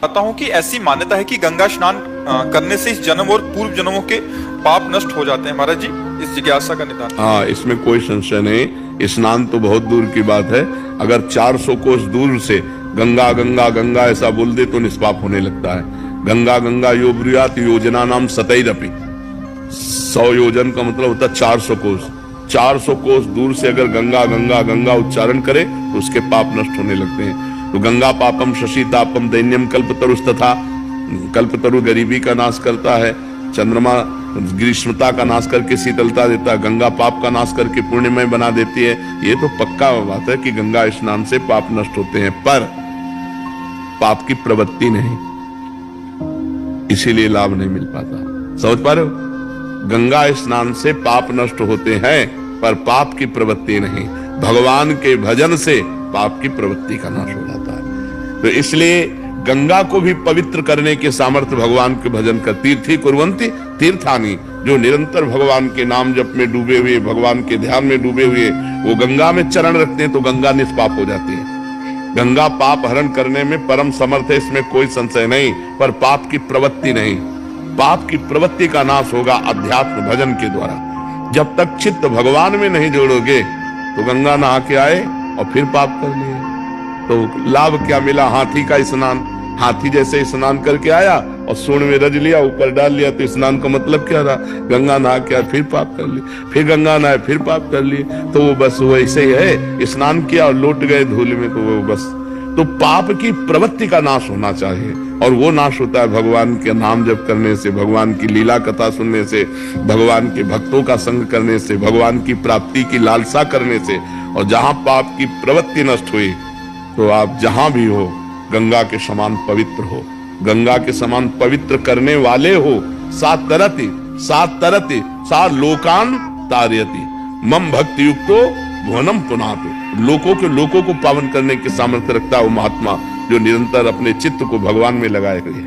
पता हूँ कि ऐसी मान्यता है कि गंगा स्नान करने से इस जन्म और पूर्व जन्मों के पाप नष्ट हो जाते हैं। महाराज जी, इस जिज्ञासा का निदान। हाँ, इसमें कोई संशय नहीं। स्नान तो बहुत दूर की बात है। अगर 400 कोस दूर से गंगा गंगा गंगा ऐसा बोल दे तो निष्पाप होने लगता है। गंगा गंगा यो ब्रूयात योजना नाम सतैरपि। 100 योजन का मतलब होता है 400 कोस। 400 कोस दूर से अगर गंगा गंगा गंगा उच्चारण करे तो उसके पाप नष्ट होने लगते हैं। तो गंगा पापम शशि तापम दैन्यम कल्पतरु तथा। कल्पतरु गरीबी का नाश करता है, चंद्रमा ग्रीष्मता का नाश करके शीतलता देता है, गंगा पाप का नाश करके पुण्यमय बना देती है। ये तो पक्का बात है कि गंगा स्नान से पाप नष्ट होते हैं, पर पाप की प्रवृत्ति नहीं, इसीलिए लाभ नहीं मिल पाता। समझ पा रहे हो? गंगा स्नान से पाप नष्ट होते हैं पर पाप की प्रवृत्ति नहीं। भगवान के भजन से पाप की प्रवृत्ति का नाश हो जाता है। तो इसलिए गंगा को भी पवित्र करने के सामर्थ्य भगवान के भजन का। तीर्थी कुर्वन्ति तीर्थानी, जो निरंतर भगवान के नाम जप में डूबे हुए, भगवान के ध्यान में डूबे हुए, वो गंगा में चरण रखते हैं तो गंगा निष्पाप हो जाती है। गंगा पाप हरण करने में परम समर्थ है, इसमें कोई संशय नहीं, पर पाप की प्रवृत्ति नहीं। पाप की प्रवृत्ति का नाश होगा अध्यात्म भजन के द्वारा। जब तक चित्त भगवान में नहीं जोड़ोगे तो गंगा नहा के आए और फिर पाप कर लिए तो लाभ क्या मिला? हाथी का स्नान, हाथी जैसे स्नान करके आया और सूंड में रज लिया, ऊपर डाल लिया, तो स्नान का मतलब क्या रहा? गंगा नहा के फिर पाप कर लिए, फिर गंगा नहाए फिर पाप कर लिए। तो वो बस वैसे ही है, स्नान किया और लौट गए धूल में, तो वो बस। तो पाप की प्रवृत्ति का नाश होना चाहिए, और वो नाश होता है भगवान के नाम जप करने से, भगवान की लीला कथा सुनने से, भगवान के भक्तों का संग करने से, भगवान की प्राप्ति की लालसा करने से। और जहां पाप की प्रवृत्ति नष्ट हुई तो आप जहां भी हो गंगा के समान पवित्र हो, गंगा के समान पवित्र करने वाले हो। सात तरति सा लोकान तारयति मम भक्ति युक्तो भुवनम पुनातु। लोकों को पावन करने के सामर्थ्य रखता है वो महात्मा जो निरंतर अपने चित्त को भगवान में लगाए हुए है।